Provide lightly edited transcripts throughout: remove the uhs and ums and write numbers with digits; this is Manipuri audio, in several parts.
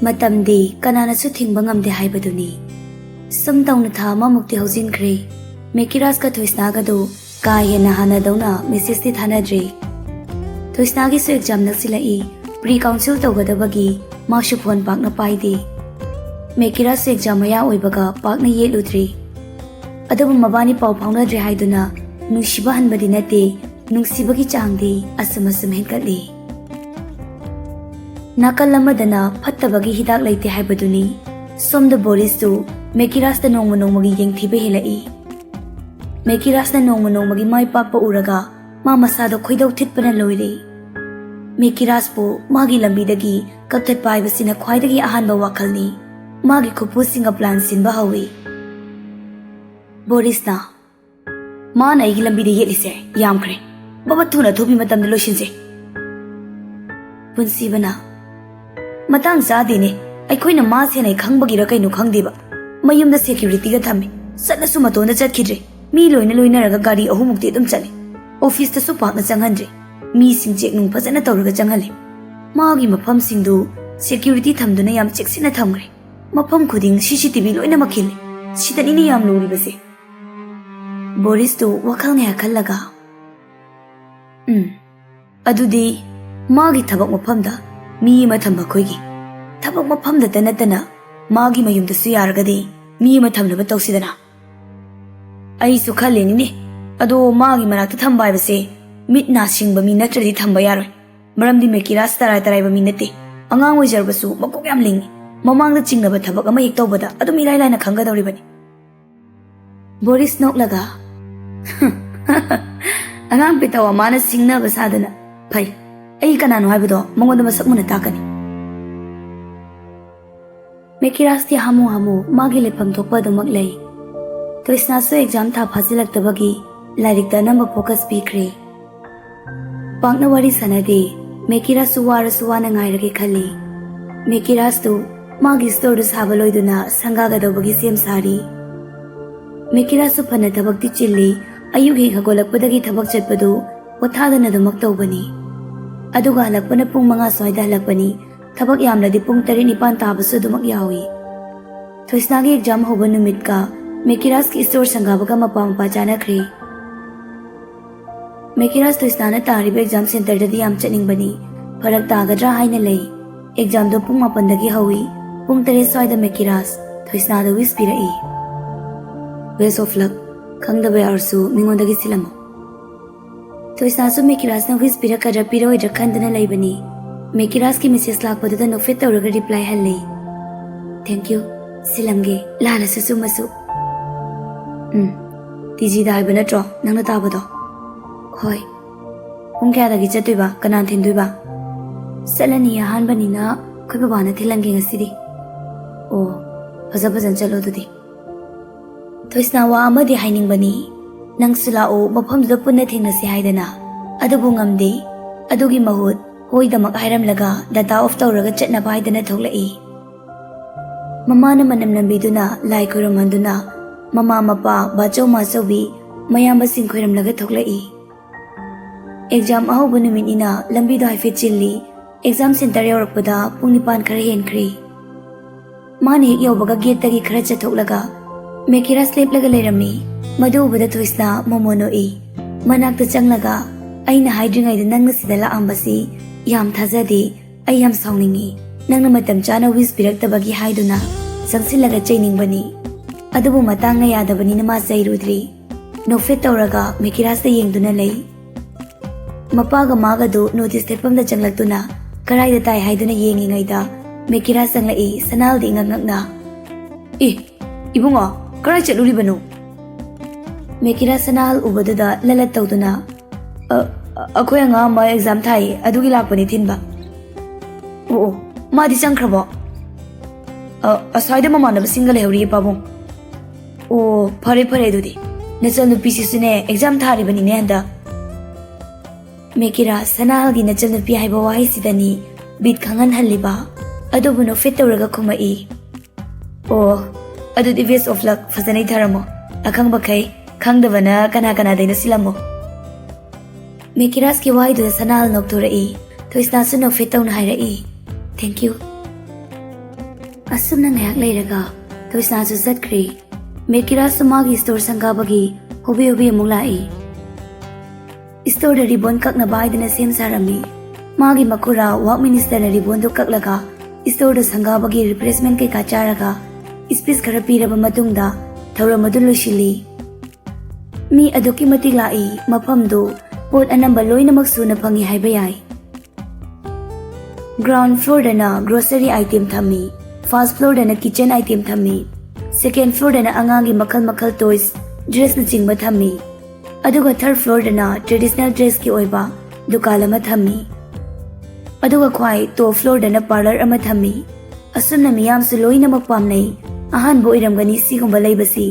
Matamdi kananasu thingba ngamde haibaduni. Sum tawna tha amamukti haujinkre. Mekiras ka Thoisnaga do ka hena hanadawna message ti thanadre. Thoisnagi su exam naksilai pre-council tawgadabagi masu phone pakna paide. Mekiras su exam maya oibaga pakna yeludre. Adabu mabani pau phaunadre haiduna nungsiba hanbadi nate nungsibagi changdi asam henkatli. Nakal lamadana phattabagi hidak laite haibaduni somda Boris tu Mekiras da nongmagi yengthiba helai. Mekiras na nongmagi mai pakpa uraga ma masado khoidau thitpana loire. Mekiras po magi lambidagi kaptat paibasina khwaidagi ahanba wakhalni magi khupu singa plan sinba hawi. Boris na ma na igi lambide yelise yamkhre baba thuna thobi matamda loishinse. Punsibana matang zadine aikhoina ma senai khangbagira kainu khangdiba mayumda security ga thami satnasu matonda chatkidre mi loinaraga gari ahumukti adum chale office ta su pakna changhanre mi sing check nung phajana tawraga changhale magi mafam singdu security thamduna yam checksina thamgre mafam khuding CCTV loina makhile sidani ni yam luri base. Boris to wakal ne akhallaga adudi magi thabak mafamda mi ma thamba khoigi thabak mafamda tanatana magi mayumda su yaragadi mi ma thamnaba tawsidana. Ai su khaleni ne ado magi manakta thambay base mitna singba mi natradi thamba yaroi maramdi Mekiras tarai ba mi nate angang oijarbasu makok yam lingi mamangda chingnaba thabak ama hek tawbada adu mi laina khangadawribani. Boris noklaga angang pitawa mana singna basadana phai ai kanano haibado mangonda masak muna takani. Mekiras ti hamu magi lepam thokpa damak lei. Thoisnasu exam tha phajilaktabagi lairikta namba focus pikre. Pakna wari sanade Mekiras su wana ngairage khali. Mekiras tu magi store sabaloiduna sangagadawagi sem sari. Mekiras su phana thabak ti chilli ayugi khagolakpadagi thabak chatpadu wathadana damak tawbani. Aduga halakpana pung 5 swaida halakpani thabak yamladi pung 3-9 tabasu dumak yawi. Thoisnagi exam hoba numit ka Mekiras ki store sangabaga mapa janakre. Mekiras Thoisnana tariba exam center dadi yam chaningbani farak tagadra haina lei. Exam do pung 8 dagi hawi pung 3 swaida Mekiras Thoisna da wish pirai. Best of luck khangdaba yarsu mingondagi silamo. Thoisna su Mekiras na wish pirakadra piroi rakhandana leibani. Mekiras ki message lakpadada no fit tawraga reply halli. Thank you silamge lala su masu. TG da haiba natro nangna tabado. Hoi pung kayadagi chattuiba kanan thinduiba salani ahanbanina khoi babana thilange ngasidi. Oh fajan chalo dudi. Thoisna wa amadi hainingbani nangsula o mafamda punna thengnasi haidana adubu ngamde adugi mahut hoi damak hairamlaga data off tawraga chatnaba haidana thoklai. Mamana manam nambiduna lai khoramanduna mama mapa bacho masobi mayamba sing khoramlaga thoklai. Exam ahoba numinina lambido haifet chilli exam center yorakpada pung 9 khara henkre. Mane hek yobaga gate tagi khara chathoklaga Mekiras leplaga leirami madu ubada Thoisna momono e manakta changlaga aina haidringai da nangna sida laambasi yam thajade ai yam saungningi nangna matam chana wish piraktabagi haiduna sangsilaga chainingbani adubu matangna yadabani nama chairudri nofet tawraga Mekiras da yengduna lei. Mapaga maga do notice tepamda changlaktuna karai da tai haiduna yengingai da Mekiras sanglai sanal di ngangna. Ibunga karai chaluribanu. Mekiras sanal ubadada lalat tawduna akhoi anga ma exam thai adugi lakpani thinba. Oh madi changkhrabo. Aswaida mamana single hewri pabung. Oh phare dudi nachal nupi sisune exam tharibani ne handa. Mekiras sanal gi nachal nupi haiba wai sidani bit khangan halliba adubu no fit tawraga khumai. Oh adudi best of luck fazanai tharamo akang bakai khangdabana kana daina silamo. Mekiras ki wai du sanal noktorai Thoisna su no fit tawna hairai. Thank you. Asumna ngayak leiraga Thoisnasu zatkri Mekirasu magi store sangabagi hobi amuk lai Store da ribbon kakna baidana sem sarami Magi makura work minister na ribbon do kaklaga Store da sangabagi replacement kay kacharaga Speech khara piraba matungda thauramadu loshili Mi aduki matik lai mafamdu pot anamba loinamak suna phangi haiba yai Ground floor dana grocery item thammi First floor dana kitchen item thammi Second floor dana angangi makal toys dress na chingba thammi aduga third floor dana traditional dress ki oiba dukan ama thammi aduga khwai top floor dana parlor ama thammi asumna miyam su loinamak pamnai ahan bo iramgani sigumba leibasi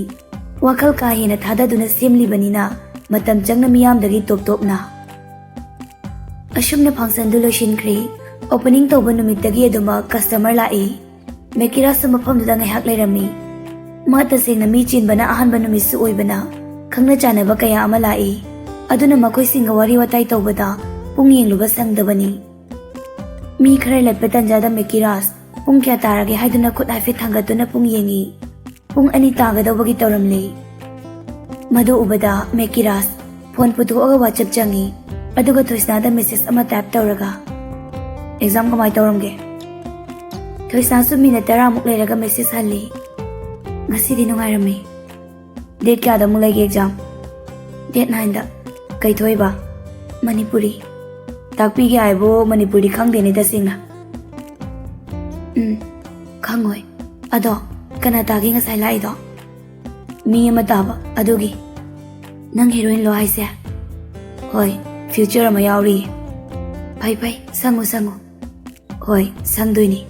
wakal ka hena thada duna semli banina matam changna miyam dagi top na asumna function du loshinkri opening toba numit dagi aduma customer lai mekira su mafam du ngai hak leirami mata sengna mi chin bana ahan banu mi su oibana khangna chana ba kaya ama lai aduna makoi singa wari watai tobada pung yengluba sangdabani mi khare latpa tanjada mekiras pung kya tarage haiduna khut hafi thangatuna pung yengi pung ani tagadawagi tawramle madu ubada mekiras phone putuaga whatsapp changi aduga thoisna da message ama type tawraga exam kamai tawramge thoisna su minute 10 muk leiraga message halli Ngasidi nungairami Date kya da mulai exam Date 9 da Kai thoi ba Manipuri Takpi ki aibo Manipuri khang deni da singna Khangoi Ado Kana tagi ngasai lai do Mi ama taba Adugi Nang heroine lo haise Hoi Future ama yauri Pai Sangu Hoi Sangduini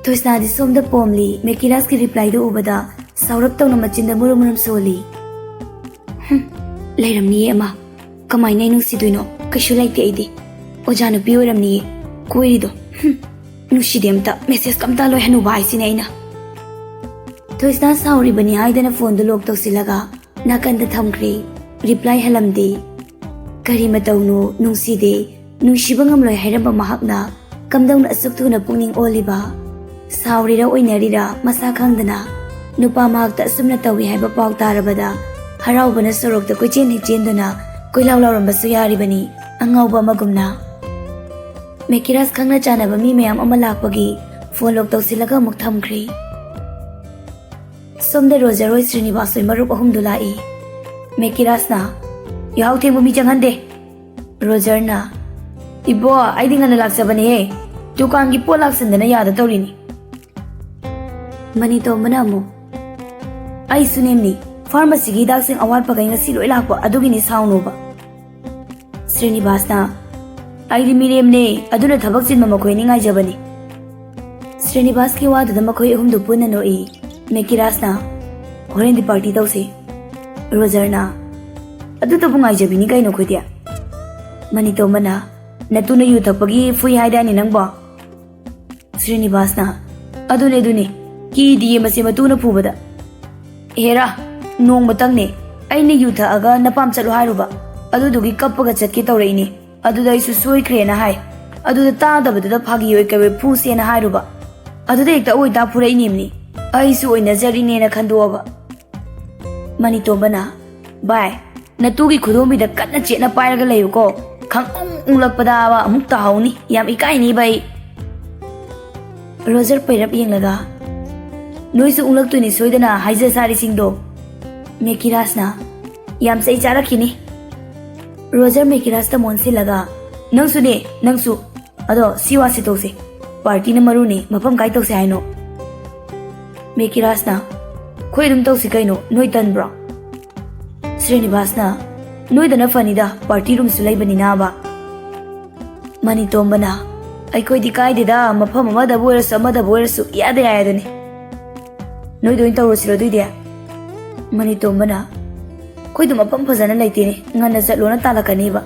Thoisna di somda pomli Mekiras ki reply do ubada saurap tawna machinda murum soli Leiram ni ama kamai nai nung siduino kashu laite idi ojana pi oram ni koiri do nu shidem ta message kamta loi hanu bai sine ina Thoisna sauri bani haidana phone do lok toksilaga nakanda thamkri reply halamdi kari matawno nung side nung shibangam loi hairamba mahakna kamdawna asuktu na pungning oliba Saurira oinarira masa khangdana nupa mahakta asumna tawi haiba paw tarabada haraubana sorokta koichen chenduna koilaw lawrambasu yaribani angawba magumna Mekiras khangna chanaba mi mayam ama lakpagi phone lok tawsilaga muk thamkhri Somda Roger Roy Srinivas marup ahum dulai Mekiras na yaw thengbu mi changhande Roger na Ibo aidi ngana laksabani he dukan gi polak sandana yada tawrini Mani to manamu Ai sunemni pharmacy gi dak sing awat pagai ngasi loi lakpa adugini sauno ba Srinivas na ai limirem ne aduna thabak chin mamakoi ni ngai jabani Srinivas ki wadu da makoi ahum du punna no e Mekiras na horen di party tause Roger na adu to bungai jabini kai no khodia Mani to mana natuna yu thapagi fui haida ni nang ba Srinivas na adune ki diye mase matuna phubada hera nong matang ne aine yutha aga napam chalu hairuba adudugi kappaga chatki tawreini aduda isu soi krena hai aduda ta dabada phagi oi kabe phuse na hairuba aduda ekta oi ta phurai nimni aisu oi nazari ne na khandoba mani to bana bai natugi khudom bi da kanna chena pairaga leyu ko khang ungulakpada ba amuk ta hauni yam ikai ni bai Roger pairap yenglaga Noisu unglak tu ni soidana haija sari singdo Mekiras na yam sai chara kini Roger Mekiras ta monsi laga nangsu ado siwa si tose party na maru ni mapam kai tose haino Mekiras na khoi dum tose kaino noi tan bra Srinivas na noi dana fanida party room sulai bani na ba Mani tombana ai koi dikai dida mapam amada boirasu yada yadani Noi doin tawro siro duide Mani tombana Koi dum apam phajana laitene ngana jatlona talakani ba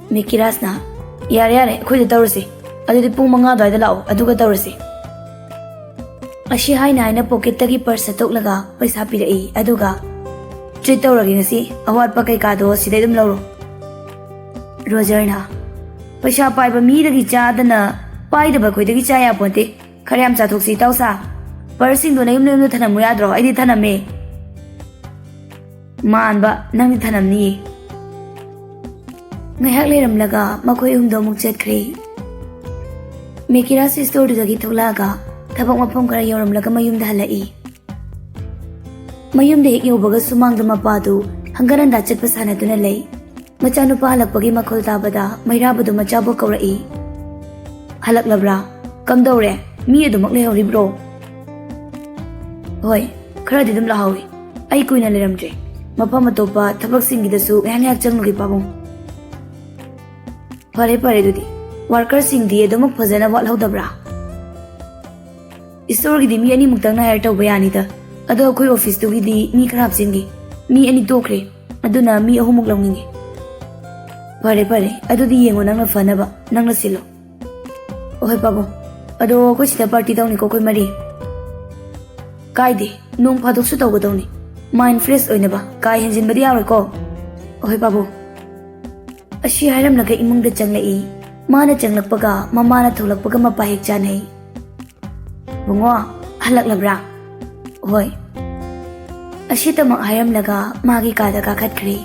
Mekiras na yare koi da tawrasi adudi pung manga dai da law aduga tawrasi Ashi haina pocket tagi purse toklaga paisa pirai aduga treat tawragi ngasi awat pa kai ka do sidai dum lawro Roger na paisa pai ba mi dagi cha dana pai da ba koi dagi cha ya ponte Khare am cha thoksi tausa. Persing do na yum thanam mu yadro ai di thaname. Manba nang di thanam ni. Ngahak leram laga makoi do muk chetkhri. Mekiras store dagi tholaga thabak mapom kara yoram laga mayum da halai. Mayum de hek yobaga sumang da mapadu hanggaran da chetpa sana duna lei. Machanu pa halakpagi makhol tabada mairabadu machabo kaurai. Halak labra kam dore mi adumak lehori bro. Hoi kharadi dum lahawi ai kuina leramdre mapam atopa thabak singgidasu ngyak changnugi pabung. Pare dudi worker sing di adumak phajana wat hodabra. Store gi di mi ani muktang na hire tawba yani da ado khoi office tu gi di mi kharap singi mi ani tokre aduna mi ahumuk lawningi. Pare adudi yengo nang na fanaba nang na silo. Ohoi pabung ado ko sida party daw ni ko koy mari. Kaide nung phadok su taw daw ni mind fresh oina ba kai henjin badi yaw ko. Ohoi pabung ashi hairam laga imung da changlai mana changlakpaga mamana tholakpaga mapahik chanai. Bungo halak labra. Hoi ashi tamak hairam laga magi kada ka khatkhri.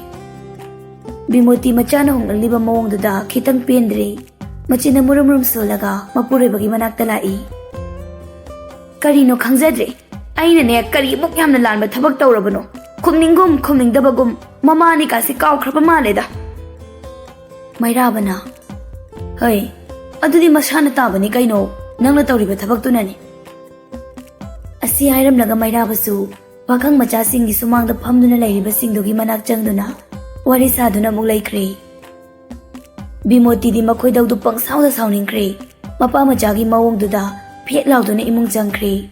Bimoti machana hong liba mawong duda kitang pendri machina murum solaga mapure bagi manakta lai. Karino khangzadre aina ne kari muk yamna lanba thabak tawrabano khumningdabagum mamani kasi kaw khrapa maleda. Mairabana hoi adudi masana tabani kaino nangna tawriba thabak tunani. Asi hairam laga mairabasu pakhang macha singi sumangda phamduna lairiba singdogi manak changduna wari saduna muk laikre. Bimoti di makhoi dawdu pangsawda sawningkre mapa machagi mawong duda phet lauduna imung changkre.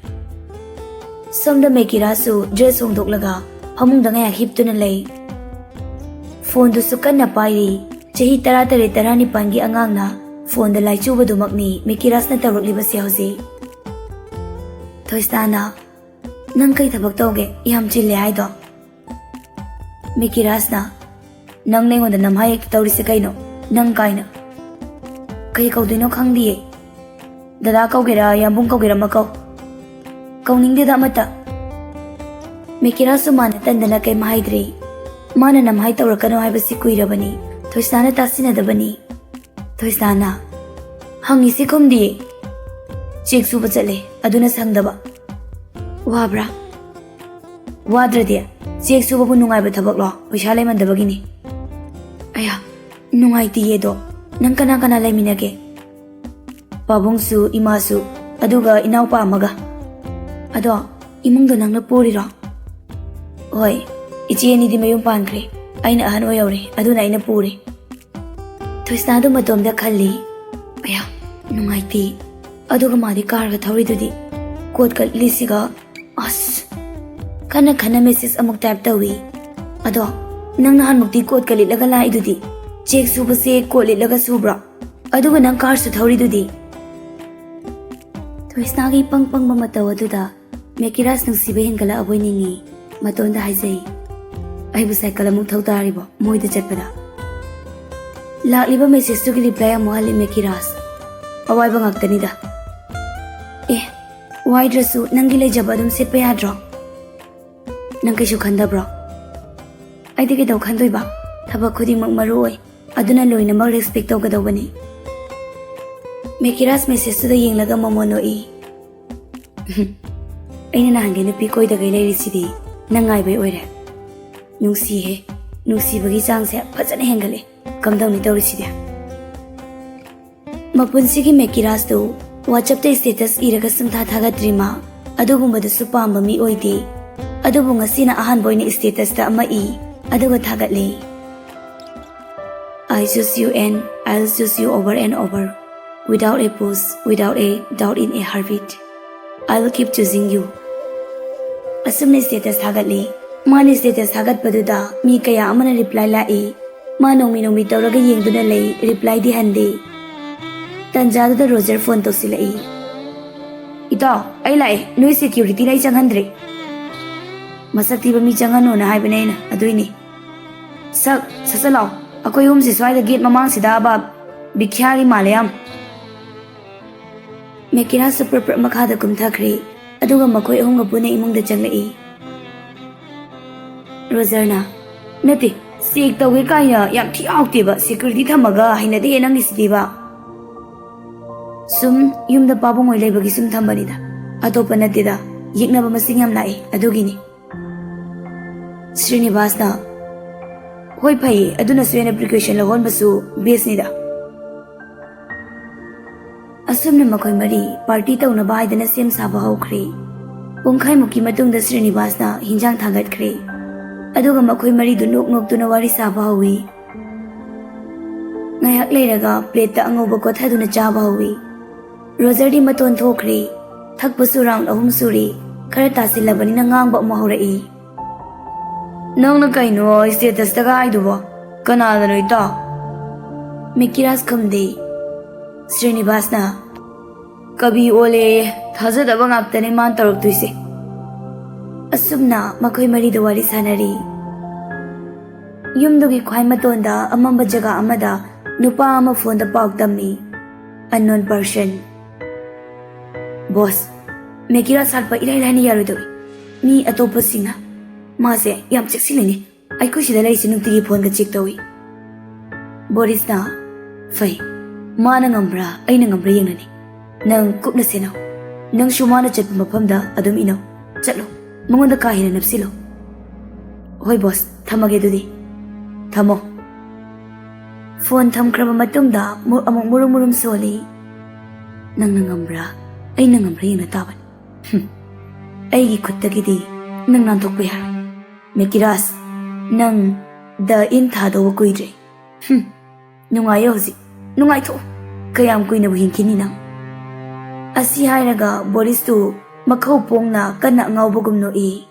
Somda mekirasu dress hongdoklaga phamungda ngaya hiptuna lei. Phone du sukanna pairi chahi 13 pangi angangna phone da laichuba dumakni mekirasna tawrakliba siawji. Thoistana nang kai thabak tawge yam chille haido. Mekirasna nang nengonda namhai tawrisi kaino nang kaina kai kaudino khangdiye dada kaugera yambung kaugera makau kauningde da mata. Mekirasu mana tandana kai mahaidre mana namhai tawrakano haibasi kuirabani thoistana tasina dabani. Thoistana hangi sikhumdi chek suba chale aduna sangdaba wabra wadradia chek suba bu nungai ba thabak lo paisa lai mandabagini. Aya nungai ti yedo nang kana laiminage. Pabungsu imasu aduga inaupa amaga ado imungdo nangna poriro. Hoi ichi ani di mayum pankre aina ahan oyawre aduna aina puri. Thoistana du matomda khalli aya nungai ti aduga madi karga thawridudi kot kal lisiga as kana message amuk type tawi ado nang nahan mukti kot kali laga la idudi check suba se koli laga subra aduga nang car su thawri dudi. Thoistana gi pang matawa duda mekiras nang sibe hengala aboi ningi matonda haizai ai bu cycle amuk thawtari bo moida chatpada lakliba message tu gi reply amu hali mekiras awai bangaktani da. Why dressu nangi lejaba dum setpa yadro nang kaisu khandabro aidi ke daw khandoi ba thaba khudimak maroi aduna loina mak respect tawgadawani. Mekiras message da yenglaga mamono I aina nahange nupi koida gai leirisidi nangai bai oire nungsi he nungsi bagi changse phajana hengale kamdawni tawrisidi. Mapunsigi mekiras do WhatsApp te status iraga sungtha thagatrima adugumba da supamba mi oidi adubu ngasina ahan boyni status ta ama I aduga thagatle. I choose you and I'll choose you over and over without a pause, without a doubt in a heartbeat. I will keep choosing you. Asumni status thagatle mani status thagat paduda mi kaya amana reply lai manong mi tawraga yengduna lei reply di hande. Tanjadu da Roger phone to silai. Ito ai lai noi security lai changhandre masakti ba mi changano na haibane na aduini sasalaw akoi hum si swai da gate mamang sida ba bikhyari malayam Mekira super makada kumthakri aduga makoi ahunga puna imungda changlai. Roserna nati sik tawge kaya yam thi auktiba security thamaga hainade enang isdiba. Sum yumda pabong oi leibagi sum thambanida. Atopa natida yiknaba masing yam lai adugini. Srinivasna hoi phai aduna swena precaution lagon basu besnida. Asumna makoi mari party tawna baidana sem saba haukhre. Pungkhai muki matungda Srinivasna hinjang thangatkhre. Aduga makoi mari du nok wari saba hawi. Ngayak leiraga plate ta angoba kothaduna chaba hawi. Roser di maton thokre. Thakpasu round ahum suri khara tasilabani na ngangba mahorai. Nang na kaino status taga aiduba kanada no ita. Mikiras kamde. Srinivasna kabi ole thajadaba ngaptane man taruktuise. Asumna makoi mari da wari sanari. Yumdugi khwai matonda amamba jaga amada nupa ama phone da pauk tammi. Unknown person. Boss, Mekira salpa ilailani yarudogi. Mi atopa singa. Mase yam cheksilini. Aiku shida lai sinugtigi phone ka check tawi. Boris na fai. Mana ngambra aina ngambra yengnani. Nang kupna senaw. Nang shumana chatpa maphamda adum inaw. Chatlo. Mangonda kahina napsilo. Hoi boss, thamage dudi. Thamo. Phone thamkraba matungda among murum soli. Nang ngambra aina ngambra yengna taban. Aigi khuttagidi nang nanthokpa yaroy. Mekiras nang da in thadawa kuidre. Nungayo hozi. Nungai tho. Kayam kuina buhinkini nang. Asi hairaga Boris tu makhau pongna kana ngawbugum no e.